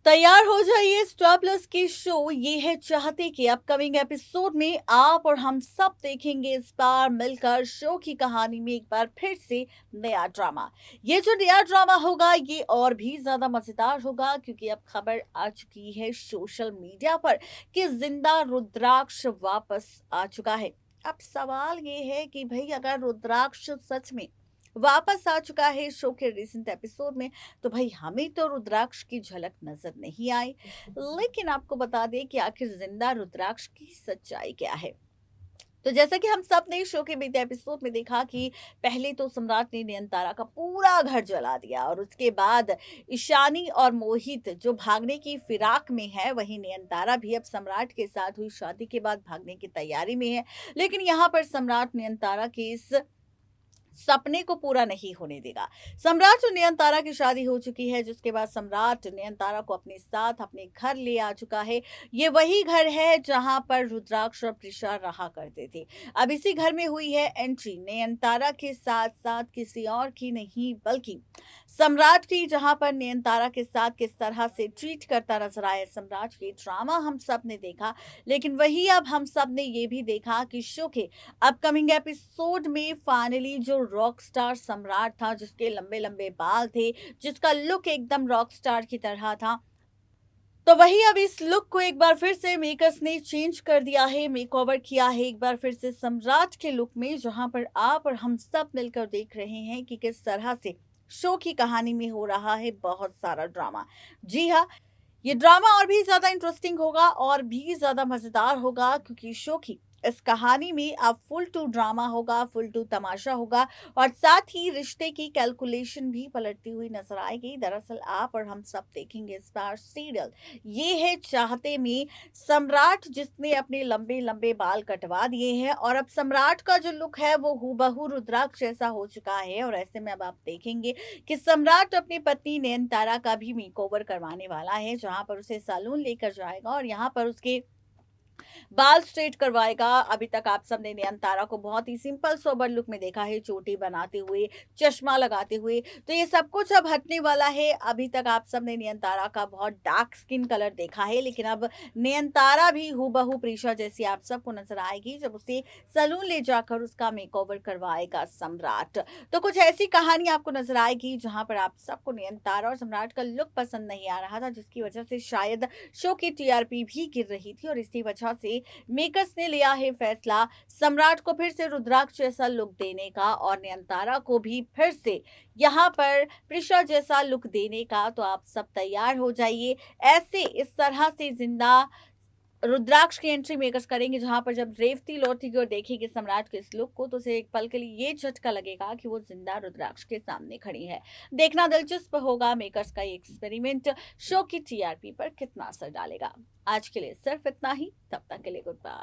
तैयार हो जाइए स्टार प्लस की शो ये है चाहते कि अपकमिंग एपिसोड में आप और हम सब देखेंगे इस बार मिलकर शो की कहानी में एक बार फिर से नया ड्रामा। ये जो नया ड्रामा होगा ये और भी ज्यादा मजेदार होगा क्योंकि अब खबर आ चुकी है सोशल मीडिया पर कि जिंदा रुद्राक्ष वापस आ चुका है। अब सवाल ये है कि भाई अगर रुद्राक्ष सच में वापस आ चुका है शो के रिसेंट एपिसोड में तो भाई हमें तो रुद्राक्ष की झलक नजर नहीं आई। लेकिन आपको बता दें कि आखिर जिंदा रुद्राक्ष की सच्चाई क्या है। तो जैसा कि हम सब ने शो के बीते एपिसोड में देखा कि पहले तो सम्राट ने नयनतारा का पूरा घर जला दिया और उसके बाद ईशानी और मोहित जो भागने की फिराक में है, वहीं नयनतारा भी अब सम्राट के साथ हुई शादी के बाद भागने की तैयारी में है। लेकिन यहाँ पर सम्राट नयनतारा के इस सपने को पूरा नहीं होने देगा। सम्राट और नयनतारा की शादी हो चुकी है जिसके बाद सम्राट नयनतारा को अपने साथ अपने घर ले आ चुका है। ये वही घर है जहां पर रुद्राक्ष और प्रिशा रहा करते थे। अब इसी घर में हुई है एंट्री नयनतारा के साथ साथ किसी और की नहीं बल्कि सम्राट की, जहां पर नयनतारा के साथ किस तरह से ट्रीट करता नजर आया सम्राट। ये ड्रामा हम सब ने देखा, लेकिन वही अब हम सब ने ये भी देखा कि शो के अपकमिंग एपिसोड में फाइनली जो रॉक स्टार सम्राट था, जिसके लंबे लंबे बाल थे, जिसका लुक एकदम रॉक स्टार की तरह था, तो वही अब इस लुक को एक बार फिर से मेकर्स ने चेंज कर दिया है, मेकओवर किया है एक बार फिर से सम्राट के लुक में, जहां पर आप और हम सब मिलकर देख रहे हैं कि किस तरह से शो की कहानी में हो रहा है बहुत सारा ड्रामा। जी हाँ, ये ड्रामा और भी ज्यादा इंटरेस्टिंग होगा और भी ज्यादा मजेदार होगा क्योंकि शो की इस कहानी में अब फुल टू ड्रामा होगा, फुल टू तमाशा होगा और साथ ही रिश्ते की कैलकुलेशन भी पलटती हुई नजर आएगी। दरअसल आप और हम सब देखेंगे इस बार सीरियल ये है चाहते में सम्राट, जिसने अपने लंबे लंबे बाल कटवा दिए हैं और अब सम्राट का जो लुक है वो हूबहू रुद्राक्ष जैसा हो चुका है। और ऐसे में अब आप देखेंगे कि सम्राट अपनी पत्नी नयनतारा का भी मेकओवर करवाने वाला है, जहां पर उसे सैलून लेकर जाएगा और यहाँ पर उसके बाल स्ट्रेट करवाएगा। अभी तक आप सबने नयनतारा को बहुत ही सिंपल सोबर लुक में देखा है, चोटी बनाते हुए, चश्मा लगाते हुए, तो ये सब कुछ अब हटने वाला है। अभी तक आप सबने नयनतारा का बहुत डार्क स्किन कलर देखा है, लेकिन अब नयनतारा भी हूबहू प्रीशा जैसी आप सबको नजर आएगी जब उसे सैलून ले जाकर उसका मेकओवर करवाएगा सम्राट। तो कुछ ऐसी कहानी आपको नजर आएगी जहां पर आप सबको नयनतारा और सम्राट का लुक पसंद नहीं आ रहा था, जिसकी वजह से शायद शो की टीआरपी भी गिर रही थी और इसी वजह से मेकर्स ने लिया है फैसला सम्राट को फिर से रुद्राक्ष जैसा लुक देने का और नयनतारा को भी फिर से यहाँ पर प्रिशा जैसा लुक देने का। तो आप सब तैयार हो जाइए। ऐसे इस तरह से जिंदा रुद्राक्ष की एंट्री मेकर्स करेंगे, जहां पर जब रेवती लौटेगी और देखेगी सम्राट के इस लुक को तो उसे एक पल के लिए ये झटका लगेगा कि वो जिंदा रुद्राक्ष के सामने खड़ी है। देखना दिलचस्प होगा मेकर्स का ये एक्सपेरिमेंट शो की टीआरपी पर कितना असर डालेगा। आज के लिए सिर्फ इतना ही, तब तक के लिए गुड बाय।